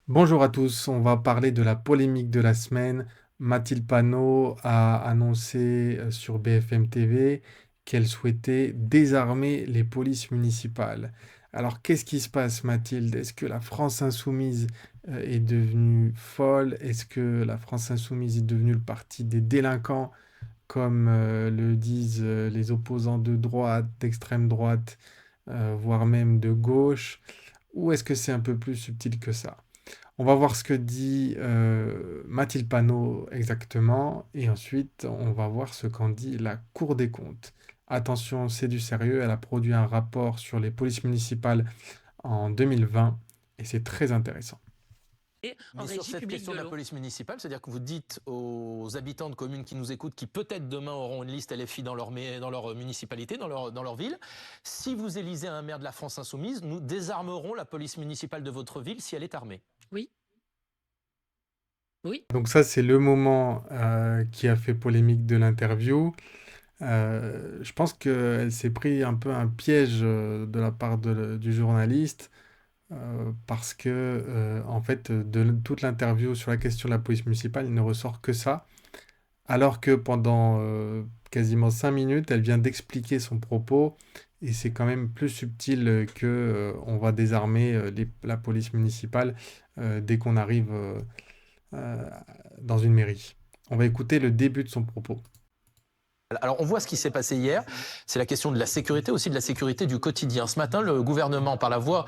Bonjour à tous, on va parler de la polémique de la semaine. Mathilde Panot a annoncé sur BFM TV qu'elle souhaitait désarmer les polices municipales. Alors qu'est-ce qui se passe, Mathilde? Est-ce que la France insoumise est devenue folle? Est-ce que la France insoumise est devenue le parti des délinquants, comme le disent les opposants de droite, d'extrême droite, voire même de gauche? Ou est-ce que c'est un peu plus subtil que ça? On va voir ce que dit Mathilde Panot exactement, et ensuite on va voir ce qu'en dit la Cour des comptes. Attention, c'est du sérieux, elle a produit un rapport sur les polices municipales en 2020, et c'est très intéressant. Et en Mais sur régie cette publique question de de la l'eau. police municipale, c'est-à-dire que vous dites aux habitants de communes qui nous écoutent, qui peut-être demain auront une liste LFI dans leur municipalité, dans leur ville, si vous élisez un maire de la France insoumise, nous désarmerons la police municipale de votre ville si elle est armée. Oui, oui. Donc ça, c'est le moment qui a fait polémique de l'interview. Je pense qu'elle s'est pris un peu un piège de la part du journaliste. Parce que, en fait, de toute l'interview sur la question de la police municipale, il ne ressort que ça. Alors que pendant quasiment 5 minutes, elle vient d'expliquer son propos, et c'est quand même plus subtil que on va désarmer la police municipale dès qu'on arrive euh, dans une mairie. On va écouter le début de son propos. Alors on voit ce qui s'est passé hier, c'est la question de la sécurité, aussi de la sécurité du quotidien. Ce matin, le gouvernement, par la voix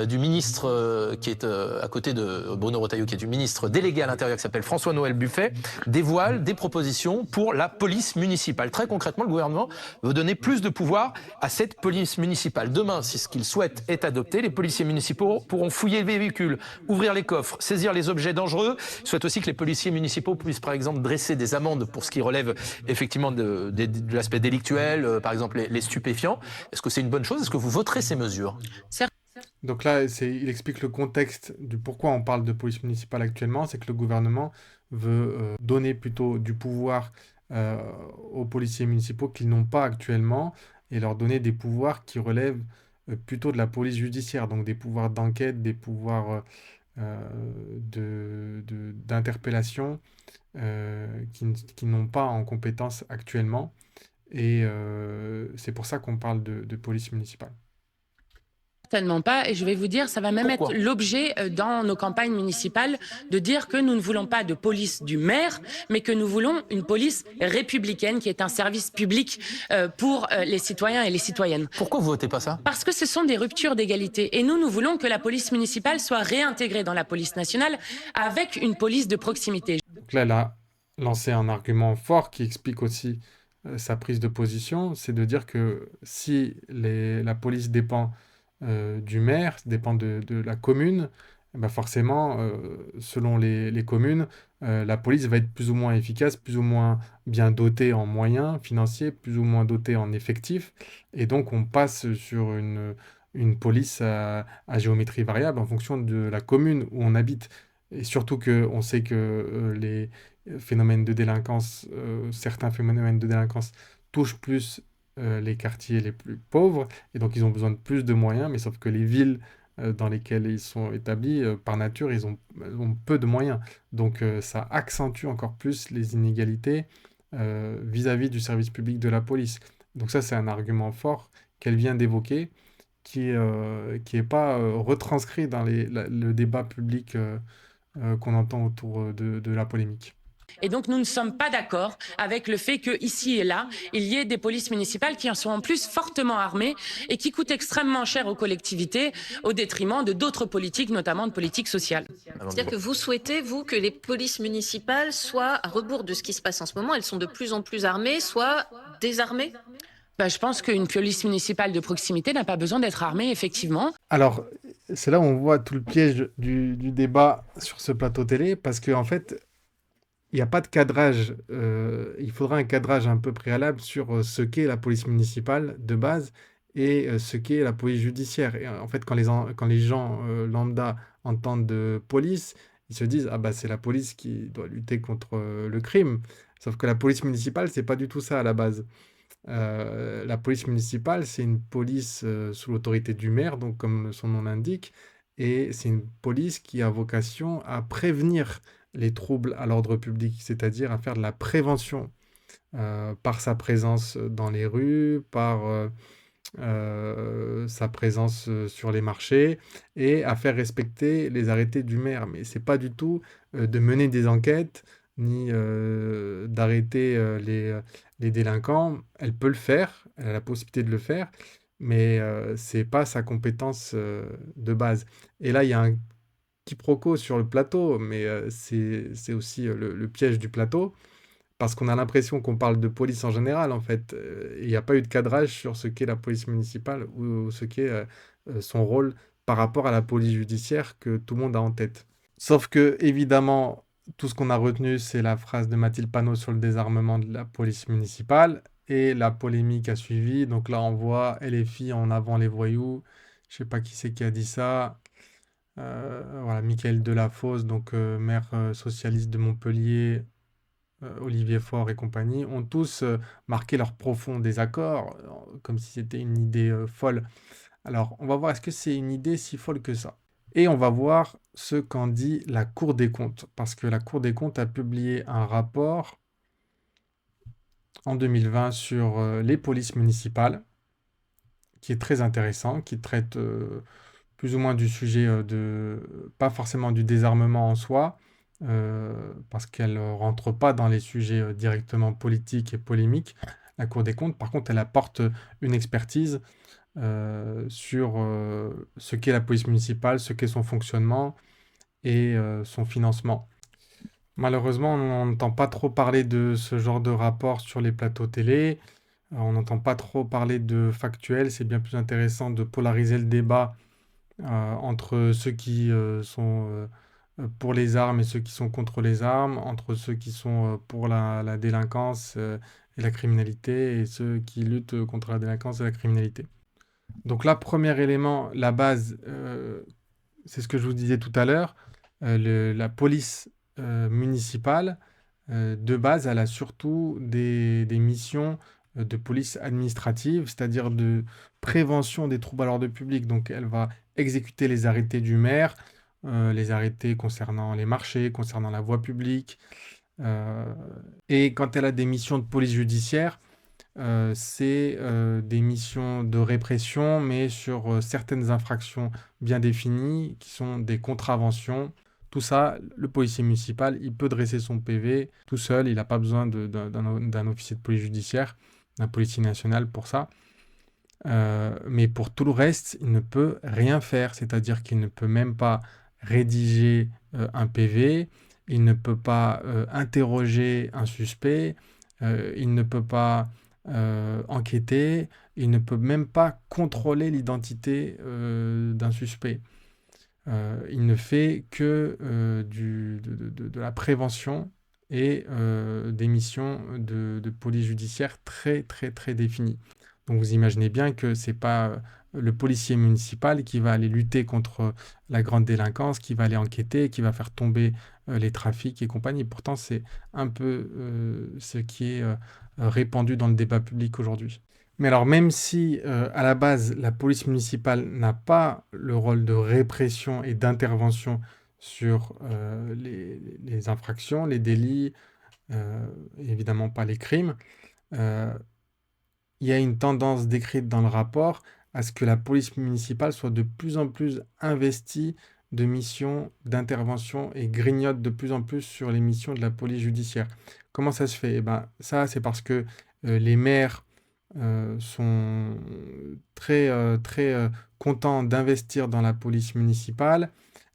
du ministre qui est à côté de Bruno Retailleau, qui est du ministre délégué à l'Intérieur, qui s'appelle François-Noël Buffet, dévoile des propositions pour la police municipale. Très concrètement, le gouvernement veut donner plus de pouvoir à cette police municipale. Demain, si ce qu'il souhaite est adopté, les policiers municipaux pourront fouiller les véhicules, ouvrir les coffres, saisir les objets dangereux. Il souhaite aussi que les policiers municipaux puissent, par exemple, dresser des amendes pour ce qui relève effectivement de l'aspect délictuel, par exemple les stupéfiants. Est-ce que c'est une bonne chose? Est-ce que vous voterez ces mesures? Donc là, il explique le contexte du pourquoi on parle de police municipale actuellement, c'est que le gouvernement veut donner plutôt du pouvoir euh, aux policiers municipaux qu'ils n'ont pas actuellement, et leur donner des pouvoirs qui relèvent plutôt de la police judiciaire, donc des pouvoirs d'enquête, des pouvoirs d'interpellation qui n'ont pas en compétence actuellement. Et c'est pour ça qu'on parle de police municipale. Certainement pas. Et je vais vous dire, ça va même être Pourquoi? l'objet dans nos campagnes municipales de dire que nous ne voulons pas de police du maire, mais que nous voulons une police républicaine qui est un service public pour les citoyens et les citoyennes. Pourquoi vous votez pas ça? Parce que ce sont des ruptures d'égalité. Et nous voulons que la police municipale soit réintégrée dans la police nationale avec une police de proximité. Donc là, elle a lancé un argument fort qui explique aussi sa prise de position, c'est de dire que si la police dépend du maire, dépend de la commune, eh ben forcément, selon les communes, la police va être plus ou moins efficace, plus ou moins bien dotée en moyens financiers, plus ou moins dotée en effectifs, et donc on passe sur une police à géométrie variable en fonction de la commune où on habite. Et surtout qu'on sait que les phénomènes de délinquance, certains phénomènes de délinquance touchent plus les quartiers les plus pauvres, et donc ils ont besoin de plus de moyens, mais sauf que les villes dans lesquelles ils sont établis, par nature, ils ont peu de moyens. Donc ça accentue encore plus les inégalités vis-à-vis du service public de la police. Donc ça, c'est un argument fort qu'elle vient d'évoquer, qui est pas retranscrit dans le débat public qu'on entend autour de la polémique. Et donc, nous ne sommes pas d'accord avec le fait qu'ici et là, il y ait des polices municipales qui en sont en plus fortement armées et qui coûtent extrêmement cher aux collectivités au détriment de d'autres politiques, notamment de politiques sociales. C'est-à-dire que vous souhaitez, vous, que les polices municipales soient, à rebours de ce qui se passe en ce moment, elles sont de plus en plus armées, soient désarmées? Je pense qu'une police municipale de proximité n'a pas besoin d'être armée, effectivement. Alors, c'est là où on voit tout le piège du débat sur ce plateau télé, parce qu'en fait, il n'y a pas de cadrage. Il faudra un cadrage un peu préalable sur ce qu'est la police municipale de base et ce qu'est la police judiciaire. Et en fait, quand les gens lambda entendent de police, ils se disent, ah bah c'est la police qui doit lutter contre le crime. Sauf que la police municipale, c'est pas du tout ça à la base. La police municipale, c'est une police sous l'autorité du maire, donc comme son nom l'indique, et c'est une police qui a vocation à prévenir les troubles à l'ordre public, c'est-à-dire à faire de la prévention par sa présence dans les rues, par sa présence sur les marchés et à faire respecter les arrêtés du maire. Mais c'est pas du tout de mener des enquêtes ni d'arrêter les délinquants. Elle peut le faire, elle a la possibilité de le faire, mais c'est pas sa compétence de base. Et là, il y a un quiproquo sur le plateau, mais c'est aussi le piège du plateau. Parce qu'on a l'impression qu'on parle de police en général, en fait. Il n'y a pas eu de cadrage sur ce qu'est la police municipale ou ce qu'est son rôle par rapport à la police judiciaire que tout le monde a en tête. Sauf que, évidemment, tout ce qu'on a retenu, c'est la phrase de Mathilde Panot sur le désarmement de la police municipale et la polémique a suivi. Donc là, on voit LFI en avant les voyous. Je sais pas qui c'est qui a dit ça. Voilà, Michael Delafosse, donc maire socialiste de Montpellier, Olivier Faure et compagnie, ont tous marqué leur profond désaccord, comme si c'était une idée folle. Alors, on va voir, est-ce que c'est une idée si folle que ça? Et on va voir ce qu'en dit la Cour des comptes, parce que la Cour des comptes a publié un rapport en 2020 sur les polices municipales, qui est très intéressant, qui traite plus ou moins du sujet pas forcément du désarmement en soi, parce qu'elle ne rentre pas dans les sujets directement politiques et polémiques. La Cour des comptes, par contre, elle apporte une expertise sur ce qu'est la police municipale, ce qu'est son fonctionnement et son financement. Malheureusement, on n'entend pas trop parler de ce genre de rapport sur les plateaux télé. On n'entend pas trop parler de factuel. C'est bien plus intéressant de polariser le débat entre ceux qui sont pour les armes et ceux qui sont contre les armes, entre ceux qui sont pour la délinquance et la criminalité et ceux qui luttent contre la délinquance et la criminalité. Donc là, premier élément, la base, c'est ce que je vous disais tout à l'heure, la police municipale, de base, elle a surtout des missions de police administrative, c'est-à-dire de prévention des troubles à l'ordre public. Donc elle va exécuter les arrêtés du maire, les arrêtés concernant les marchés, concernant la voie publique. Et quand elle a des missions de police judiciaire, c'est des missions de répression, mais sur certaines infractions bien définies, qui sont des contraventions. Tout ça, le policier municipal, il peut dresser son PV tout seul, il n'a pas besoin d'un officier de police judiciaire, d'un policier national pour ça. Mais pour tout le reste, il ne peut rien faire, c'est-à-dire qu'il ne peut même pas rédiger un PV, il ne peut pas interroger un suspect, il ne peut pas enquêter, il ne peut même pas contrôler l'identité d'un suspect. Il ne fait que de la prévention et des missions de police judiciaire très très très définies. Donc vous imaginez bien que c'est pas le policier municipal qui va aller lutter contre la grande délinquance, qui va aller enquêter, qui va faire tomber les trafics et compagnie. Pourtant, c'est un peu ce qui est répandu dans le débat public aujourd'hui. Mais alors, même si à la base, la police municipale n'a pas le rôle de répression et d'intervention sur les infractions, les délits, évidemment pas les crimes, euh, il y a une tendance décrite dans le rapport à ce que la police municipale soit de plus en plus investie de missions d'intervention et grignote de plus en plus sur les missions de la police judiciaire. Comment ça se fait? Eh ben, ça, c'est parce que les maires sont très contents d'investir dans la police municipale,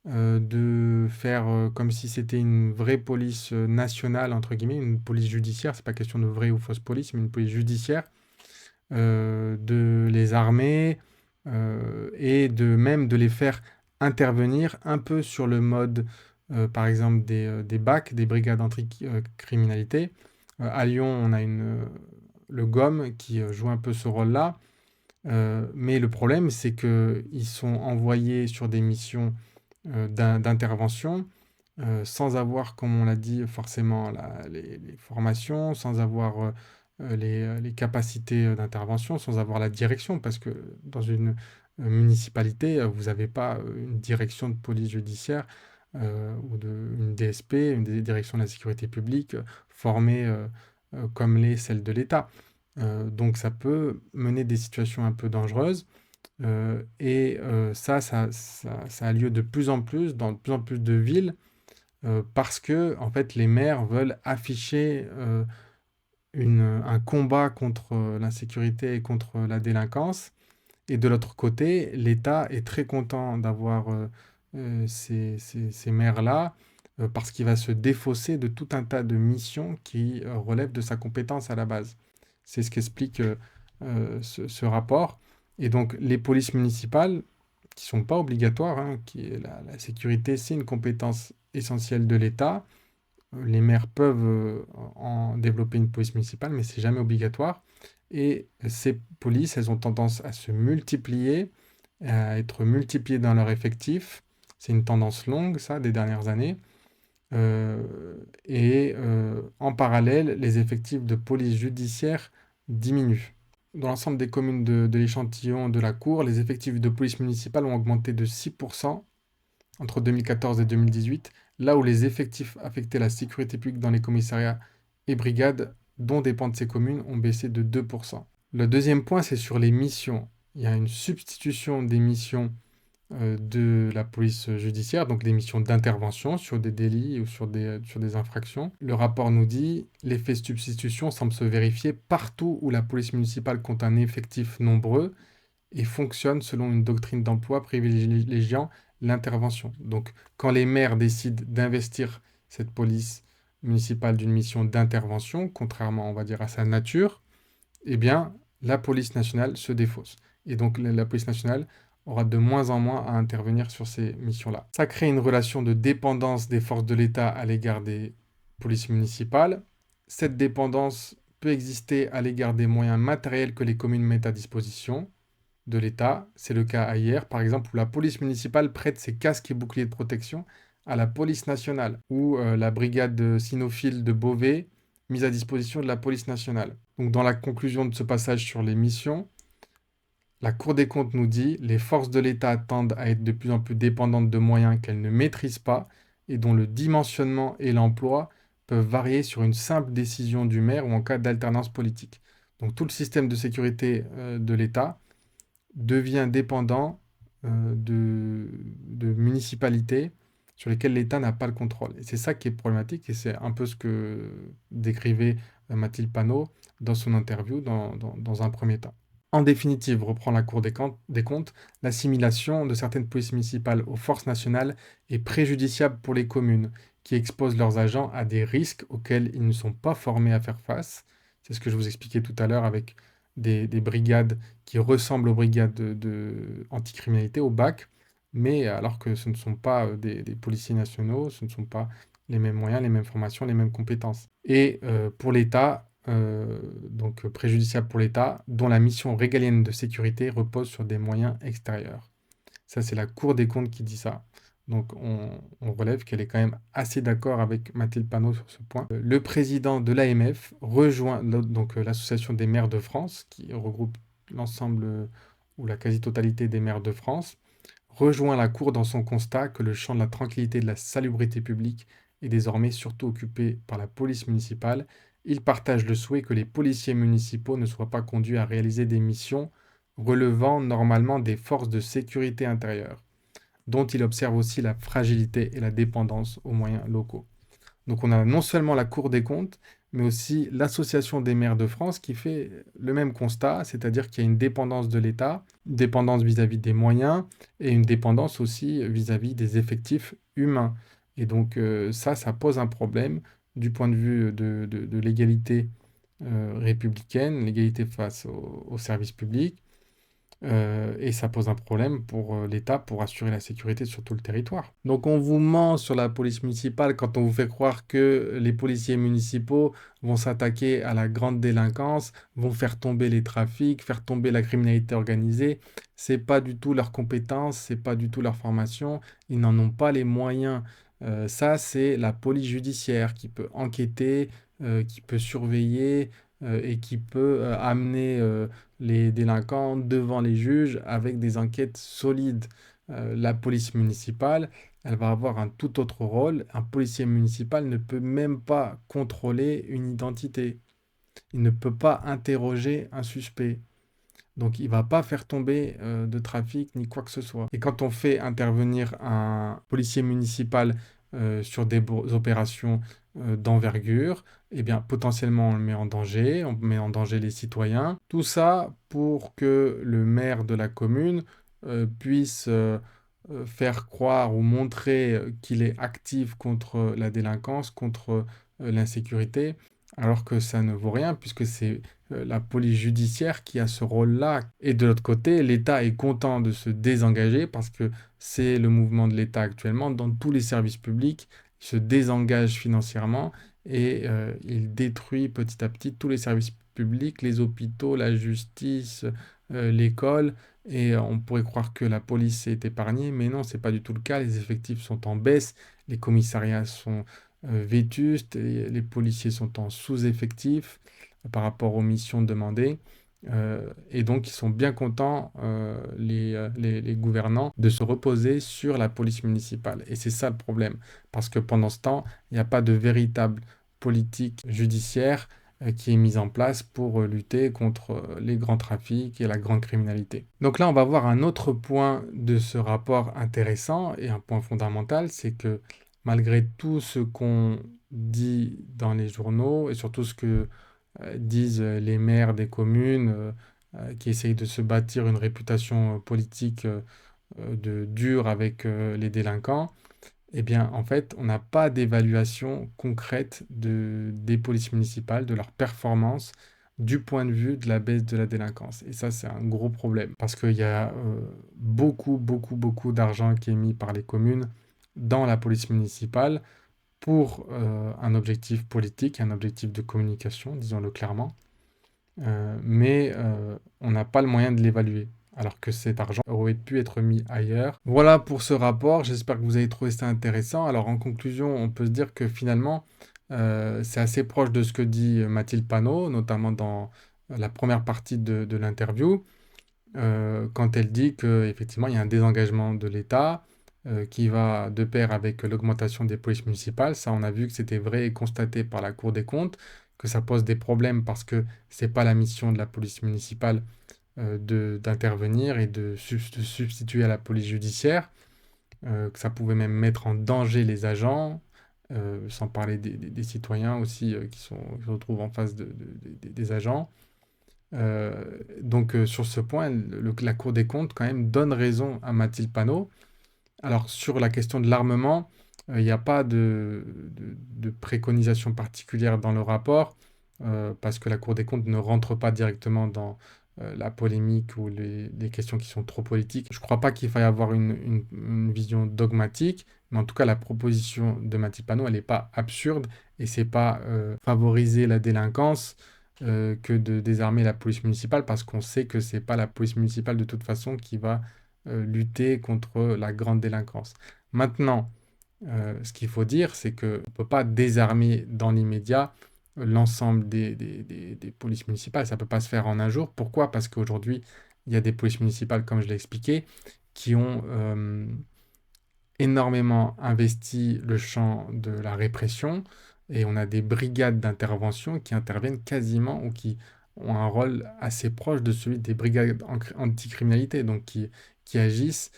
de faire comme si c'était une vraie police nationale, entre guillemets, une police judiciaire. C'est pas question de vraie ou fausse police, mais une police judiciaire, de les armer et même de les faire intervenir un peu sur le mode, par exemple, des BAC, des brigades anti-criminalité. À Lyon, on a le GOM qui joue un peu ce rôle-là. Mais le problème, c'est qu'ils sont envoyés sur des missions d'intervention sans avoir, comme on l'a dit, forcément les formations, sans avoir les capacités d'intervention, sans avoir la direction, parce que dans une municipalité, vous n'avez pas une direction de police judiciaire ou une DSP, une direction de la sécurité publique, formée comme celles de l'État. Donc ça peut mener des situations un peu dangereuses. Ça a lieu de plus en plus, dans de plus en plus de villes, parce que en fait, les maires veulent afficher un combat contre l'insécurité et contre la délinquance. Et de l'autre côté, l'État est très content d'avoir ces maires-là, parce qu'il va se défausser de tout un tas de missions qui relèvent de sa compétence à la base. C'est ce qu'explique ce rapport. Et donc, les polices municipales, qui ne sont pas obligatoires, hein, la sécurité, c'est une compétence essentielle de l'État. Les maires peuvent en développer une police municipale, mais c'est jamais obligatoire. Et ces polices, elles ont tendance à se multiplier, à être multipliées dans leur effectif. C'est une tendance longue, ça, des dernières années. En parallèle, les effectifs de police judiciaire diminuent. Dans l'ensemble des communes de l'échantillon de la Cour, les effectifs de police municipale ont augmenté de 6% entre 2014 et 2018, là où les effectifs affectés à la sécurité publique dans les commissariats et brigades dont dépendent ces communes ont baissé de 2%. Le deuxième point, c'est sur les missions. Il y a une substitution des missions de la police judiciaire, donc des missions d'intervention sur des délits ou sur des infractions. Le rapport nous dit l'effet de substitution semble se vérifier partout où la police municipale compte un effectif nombreux et fonctionne selon une doctrine d'emploi privilégiant l'intervention. Donc, quand les maires décident d'investir cette police municipale d'une mission d'intervention, contrairement, on va dire, à sa nature, eh bien, la police nationale se défausse. Et donc, la police nationale aura de moins en moins à intervenir sur ces missions-là. Ça crée une relation de dépendance des forces de l'État à l'égard des polices municipales. Cette dépendance peut exister à l'égard des moyens matériels que les communes mettent à disposition de l'État. C'est le cas hier, par exemple, où la police municipale prête ses casques et boucliers de protection à la police nationale, ou la brigade cynophile de Beauvais mise à disposition de la police nationale. Donc dans la conclusion de ce passage sur les missions, la Cour des comptes nous dit les forces de l'État tendent à être de plus en plus dépendantes de moyens qu'elles ne maîtrisent pas et dont le dimensionnement et l'emploi peuvent varier sur une simple décision du maire ou en cas d'alternance politique. Donc tout le système de sécurité de l'État devient dépendant de municipalités sur lesquelles l'État n'a pas le contrôle. Et c'est ça qui est problématique, et c'est un peu ce que décrivait Mathilde Panot dans son interview dans un premier temps. En définitive, reprend la Cour des comptes, l'assimilation de certaines polices municipales aux forces nationales est préjudiciable pour les communes, qui exposent leurs agents à des risques auxquels ils ne sont pas formés à faire face. C'est ce que je vous expliquais tout à l'heure avec des brigades qui ressemblent aux brigades de anticriminalité, au BAC, mais alors que ce ne sont pas des policiers nationaux, ce ne sont pas les mêmes moyens, les mêmes formations, les mêmes compétences. Et pour l'État, donc préjudiciable pour l'État, dont la mission régalienne de sécurité repose sur des moyens extérieurs. Ça, c'est la Cour des comptes qui dit ça. Donc, on relève qu'elle est quand même assez d'accord avec Mathilde Panot sur ce point. Le président de l'AMF rejoint donc l'Association des maires de France, qui regroupe l'ensemble ou la quasi-totalité des maires de France, rejoint la Cour dans son constat que le champ de la tranquillité et de la salubrité publique est désormais surtout occupé par la police municipale. Il partage le souhait que les policiers municipaux ne soient pas conduits à réaliser des missions relevant normalement des forces de sécurité intérieure, dont il observe aussi la fragilité et la dépendance aux moyens locaux. Donc on a non seulement la Cour des comptes, mais aussi l'Association des maires de France qui fait le même constat, c'est-à-dire qu'il y a une dépendance de l'État, une dépendance vis-à-vis des moyens et une dépendance aussi vis-à-vis des effectifs humains. Et donc ça pose un problème du point de vue de l'égalité républicaine, l'égalité face au service public, et ça pose un problème pour l'État pour assurer la sécurité sur tout le territoire. Donc on vous ment sur la police municipale quand on vous fait croire que les policiers municipaux vont s'attaquer à la grande délinquance, vont faire tomber les trafics, faire tomber la criminalité organisée. C'est pas du tout leur compétence, c'est pas du tout leur formation, ils n'en ont pas les moyens. Ça, c'est la police judiciaire qui peut enquêter, qui peut surveiller, et qui peut amener les délinquants devant les juges avec des enquêtes solides. La police municipale, elle va avoir un tout autre rôle. Un policier municipal ne peut même pas contrôler une identité. Il ne peut pas interroger un suspect. Donc, il ne va pas faire tomber de trafic ni quoi que ce soit. Et quand on fait intervenir un policier municipal sur des opérations d'envergure, eh bien, potentiellement, on le met en danger, on met en danger les citoyens. Tout ça pour que le maire de la commune puisse faire croire ou montrer qu'il est actif contre la délinquance, contre l'insécurité, alors que ça ne vaut rien puisque c'est la police judiciaire qui a ce rôle-là. Et de l'autre côté, l'État est content de se désengager parce que c'est le mouvement de l'État actuellement dans tous les services publics. Il se désengage financièrement et il détruit petit à petit tous les services publics, les hôpitaux, la justice, l'école. Et on pourrait croire que la police est épargnée, mais non, c'est pas du tout le cas. Les effectifs sont en baisse, les commissariats sont vétustes, les policiers sont en sous-effectif par rapport aux missions demandées. Et donc, ils sont bien contents, les gouvernants, de se reposer sur la police municipale. Et c'est ça le problème. Parce que pendant ce temps, il n'y a pas de véritable politique judiciaire qui est mise en place pour lutter contre les grands trafics et la grande criminalité. Donc là, on va voir un autre point de ce rapport intéressant et un point fondamental, c'est que malgré tout ce qu'on dit dans les journaux et surtout ce que disent les maires des communes qui essayent de se bâtir une réputation politique de dure avec les délinquants, eh bien, en fait, on n'a pas d'évaluation concrète des polices municipales, de leur performance du point de vue de la baisse de la délinquance. Et ça, c'est un gros problème parce qu'il y a beaucoup d'argent qui est mis par les communes dans la police municipale pour un objectif politique, un objectif de communication, disons-le clairement, mais on n'a pas le moyen de l'évaluer, alors que cet argent aurait pu être mis ailleurs. Voilà pour ce rapport, j'espère que vous avez trouvé ça intéressant. Alors en conclusion, on peut se dire que finalement, c'est assez proche de ce que dit Mathilde Panot, notamment dans la première partie de l'interview, quand elle dit qu'effectivement, il y a un désengagement de l'État, qui va de pair avec l'augmentation des polices municipales. Ça, on a vu que c'était vrai et constaté par la Cour des comptes, que ça pose des problèmes parce que c'est pas la mission de la police municipale d'intervenir et de substituer à la police judiciaire, que ça pouvait même mettre en danger les agents, sans parler des citoyens aussi qui se retrouvent en face des agents. Donc sur ce point, la Cour des comptes quand même donne raison à Mathilde Panot. Alors, sur la question de l'armement, il n'y a pas de préconisation particulière dans le rapport, parce que la Cour des comptes ne rentre pas directement dans la polémique ou les questions qui sont trop politiques. Je ne crois pas qu'il faille avoir une vision dogmatique, mais en tout cas, la proposition de Mathilde Panot, elle n'est pas absurde, et c'est pas favoriser la délinquance que de désarmer la police municipale, parce qu'on sait que c'est pas la police municipale de toute façon qui va lutter contre la grande délinquance. Maintenant, ce qu'il faut dire, c'est qu'on ne peut pas désarmer dans l'immédiat l'ensemble des polices municipales. Ça ne peut pas se faire en un jour. Pourquoi? Parce qu'aujourd'hui, il y a des polices municipales, comme je l'ai expliqué, qui ont énormément investi le champ de la répression et on a des brigades d'intervention qui interviennent quasiment ou qui ont un rôle assez proche de celui des brigades anticriminalité, donc qui agissent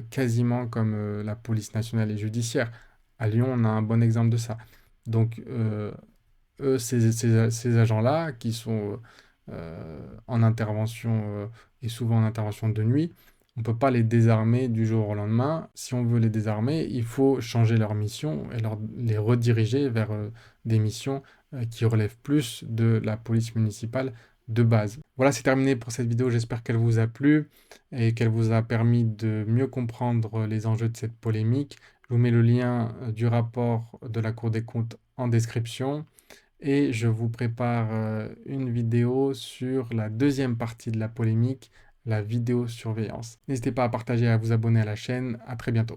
quasiment comme la police nationale et judiciaire. À Lyon, on a un bon exemple de ça. Donc, eux, ces agents-là, qui sont en intervention et souvent en intervention de nuit, on ne peut pas les désarmer du jour au lendemain. Si on veut les désarmer, il faut changer leur mission et les rediriger vers des missions qui relèvent plus de la police municipale de base. Voilà, c'est terminé pour cette vidéo. J'espère qu'elle vous a plu et qu'elle vous a permis de mieux comprendre les enjeux de cette polémique. Je vous mets le lien du rapport de la Cour des comptes en description. Et je vous prépare une vidéo sur la deuxième partie de la polémique, la vidéosurveillance. N'hésitez pas à partager et à vous abonner à la chaîne. À très bientôt.